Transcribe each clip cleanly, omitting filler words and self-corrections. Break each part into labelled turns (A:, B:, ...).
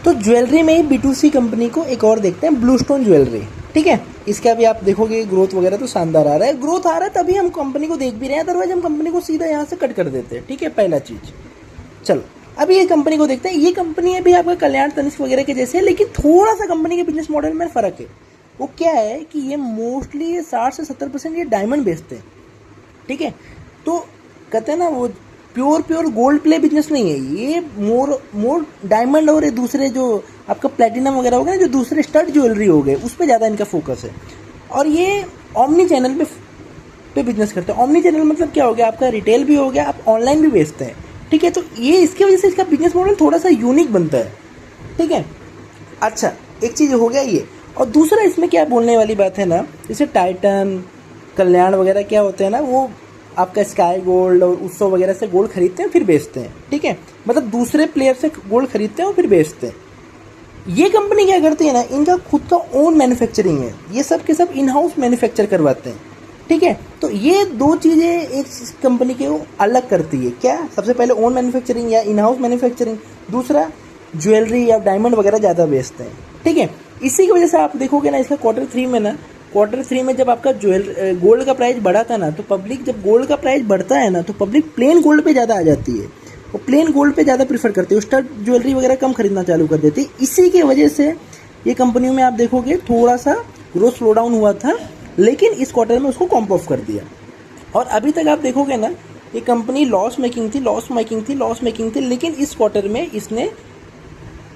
A: तो ज्वेलरी में ही B2C company को एक और देखते हैं, ब्लू स्टोन ज्वेलरी। ठीक है, इसका भी आप देखोगे ग्रोथ वगैरह तो शानदार आ रहा है, ग्रोथ आ रहा है तभी हम कंपनी को देख भी रहे हैं, अदरवाइज हम कंपनी को सीधा यहाँ से कट कर देते हैं। ठीक है, पहला चीज़। चलो अभी ये कंपनी को देखते हैं। ये कंपनी भी आपका कल्याण तनिष्क वगैरह के जैसे है, लेकिन थोड़ा सा कंपनी के बिजनेस मॉडल में फ़र्क है। वो क्या है कि ये मोस्टली 60 से 70% ये डायमंड बेचते हैं। ठीक है, तो कहते हैं ना वो प्योर गोल्ड प्ले बिजनेस नहीं है ये, मोर डायमंड और दूसरे जो आपका प्लेटिनम वगैरह हो गया, जो दूसरे स्टड ज्वेलरी हो गए, उस पर ज़्यादा इनका फोकस है। और ये ऑमनी चैनल पे बिजनेस करते हैं। ऑमनी चैनल मतलब क्या हो गया, आपका रिटेल भी हो गया, आप ऑनलाइन भी बेचते हैं। ठीक है, तो ये इसकी वजह से इसका बिजनेस मॉडल थोड़ा सा यूनिक बनता है। ठीक है, अच्छा एक चीज़ हो गया ये। और दूसरा इसमें क्या बोलने वाली बात है ना, जैसे टाइटन, कल्याण वगैरह क्या होते हैं ना, वो आपका स्काई गोल्ड और उत्सव वगैरह से गोल्ड खरीदते हैं फिर बेचते हैं। ठीक है, मतलब दूसरे प्लेयर से गोल्ड खरीदते हैं और फिर बेचते हैं। ये कंपनी क्या करती है ना, इनका खुद का ओन मैन्युफैक्चरिंग है, ये सब के सब इन हाउस मैन्युफैक्चर करवाते हैं। ठीक है, तो ये दो चीज़ें एक कंपनी के अलग करती है। क्या, सबसे पहले ओन मैन्युफैक्चरिंग या इन हाउस मैन्युफैक्चरिंग, दूसरा ज्वेलरी या डायमंड वगैरह ज़्यादा बेचते हैं। ठीक है, इसी की वजह से आप देखोगे ना, इसका क्वार्टर 3 में जब आपका गोल्ड का प्राइस बढ़ा था ना, तो पब्लिक, जब गोल्ड का प्राइस बढ़ता है ना, तो पब्लिक प्लेन गोल्ड पे ज़्यादा आ जाती है, वो प्लेन गोल्ड पे ज़्यादा प्रीफर करती है, स्टड ज्वेलरी वगैरह कम खरीदना चालू कर देती है। इसी की वजह से ये कंपनियों में आप देखोगे थोड़ा सा ग्रोथ स्लो डाउन हुआ था, लेकिन इस क्वार्टर में उसको कॉम्प ऑफ कर दिया। और अभी तक आप देखोगे ना, ये कंपनी लॉस मेकिंग थी, लेकिन इस क्वार्टर में इसने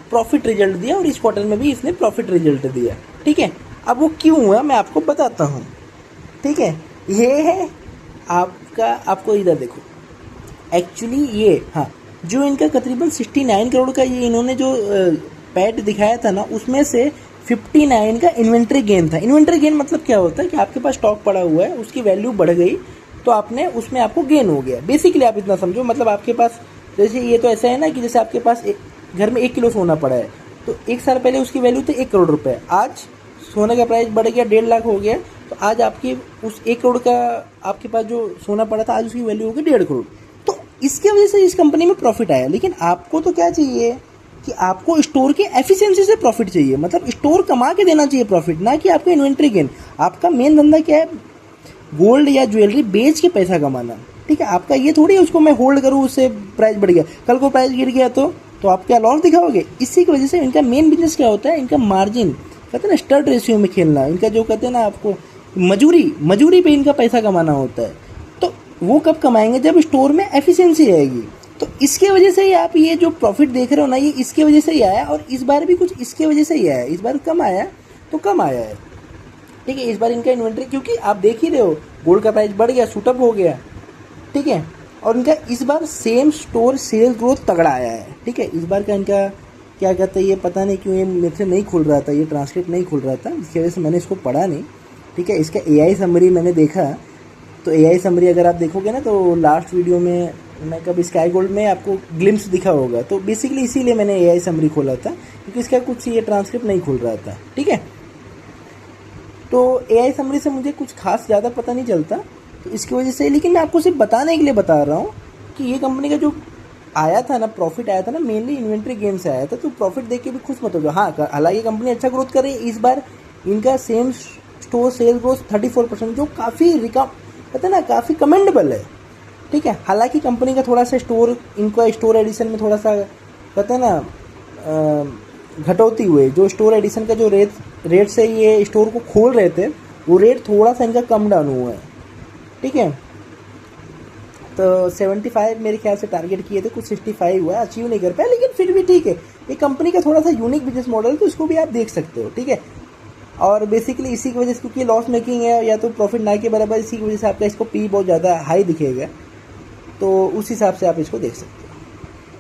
A: प्रॉफिट रिजल्ट दिया और इस क्वार्टर में भी इसने प्रॉफिट रिजल्ट दिया। ठीक है, अब वो क्यों हुआ मैं आपको बताता हूँ। ठीक है, ये है आपको इधर देखो, एक्चुअली ये, हाँ, जो इनका तकरीबन 69 करोड़ का ये इन्होंने जो पैट दिखाया था ना, उसमें से 59 का इन्वेंट्री गेन था। इन्वेंट्री गेन मतलब क्या होता है कि आपके पास स्टॉक पड़ा हुआ है, उसकी वैल्यू बढ़ गई तो आपने उसमें आपको गेन हो गया। बेसिकली आप इतना समझो, मतलब आपके पास जैसे ये तो ऐसा है ना कि जैसे आपके पास घर में 1 किलो सोना पड़ा है, तो 1 साल पहले उसकी वैल्यू थी 1 करोड़ रुपए, आज सोने का प्राइस बढ़ गया 1.5 लाख हो गया, तो आज आपकी उस 1 करोड़ का आपके पास जो सोना पड़ा था, आज उसकी वैल्यू होगी 1.5 करोड़। तो इसकी वजह से इस कंपनी में प्रॉफिट आया। लेकिन आपको तो क्या चाहिए कि आपको स्टोर के एफिशिएंसी से प्रॉफिट चाहिए, मतलब स्टोर कमा के देना चाहिए प्रॉफिट, ना कि आपका इन्वेंट्री गेन। आपका मेन धंधा क्या है, गोल्ड या ज्वेलरी बेच के पैसा कमाना। ठीक है, आपका ये थोड़ी है उसको मैं होल्ड करूँ, उससे प्राइस बढ़ गया, कल को प्राइस गिर गया तो आप क्या लॉस दिखाओगे। इसी की वजह से इनका मेन बिजनेस क्या होता है, इनका मार्जिन, कहते हैं ना स्टड रेशियो में खेलना, इनका जो कहते हैं ना आपको मजूरी पे इनका पैसा कमाना होता है। तो वो कब कमाएंगे, जब स्टोर में एफिशिएंसी आएगी। तो इसके वजह से ही आप ये जो प्रॉफिट देख रहे हो ना, ये इसके वजह से ही आया, और इस बार भी कुछ इसके वजह से ही आया। इस बार कम आया तो कम आया है। ठीक है, इस बार इनका इन्वेंट्री, क्योंकि आप देख ही रहे हो गोल्ड का प्राइस बढ़ गया, शूटअप हो गया। ठीक है, और इनका इस बार सेम स्टोर सेल ग्रोथ तगड़ा आया है। ठीक है, इस बार का इनका क्या कहते हैं, ये पता नहीं क्यों ये मेरे से नहीं खुल रहा था, ये ट्रांसक्रिप्ट नहीं खुल रहा था, इसकी वजह से मैंने इसको पढ़ा नहीं। ठीक है, इसका AI समरी मैंने देखा, तो AI समरी अगर आप देखोगे ना, तो लास्ट वीडियो में मैं कब स्काई गोल्ड में आपको ग्लिम्स दिखा होगा, तो बेसिकली इसीलिए मैंने AI समरी खोला था, क्योंकि इसका कुछ ये ट्रांसक्रिप्ट नहीं खुल रहा था। ठीक है, तो AI समरी से मुझे कुछ खास ज़्यादा पता नहीं चलता, तो इसकी वजह से, लेकिन मैं आपको सिर्फ बताने के लिए बता रहा हूँ कि ये कंपनी का जो आया था ना, प्रॉफिट आया था ना, मेनली इन्वेंट्री गेन से आया था। तो प्रॉफिट देख के भी खुश मत हो जाओ। हाँ, हालांकि कंपनी अच्छा ग्रोथ कर रही है। इस बार इनका सेम स्टोर सेल ग्रोथ 34%, जो काफ़ी कहते हैं ना काफ़ी कमेंडेबल है। ठीक है, हालांकि कंपनी का थोड़ा सा इनका स्टोर एडिशन में थोड़ा सा कहते हैं ना घटौती हुई, जो स्टोर एडिशन का जो रेट से ये स्टोर को खोल रहे थे, वो रेट थोड़ा सा इनका कम डाउन हुआ है। ठीक है, तो 75 मेरे ख्याल से टारगेट किए थे, कुछ 65 हुआ, अचीव नहीं कर पाया, लेकिन फिर भी ठीक है। ये कंपनी का थोड़ा सा यूनिक बिजनेस मॉडल है, तो इसको भी आप देख सकते हो। ठीक है, और बेसिकली इसी की वजह से, क्योंकि लॉस मेकिंग है या तो प्रॉफिट ना के बराबर, इसी की वजह से आपका इसको पी बहुत ज़्यादा हाई दिखेगा, तो उस हिसाब से आप इसको देख सकते हो।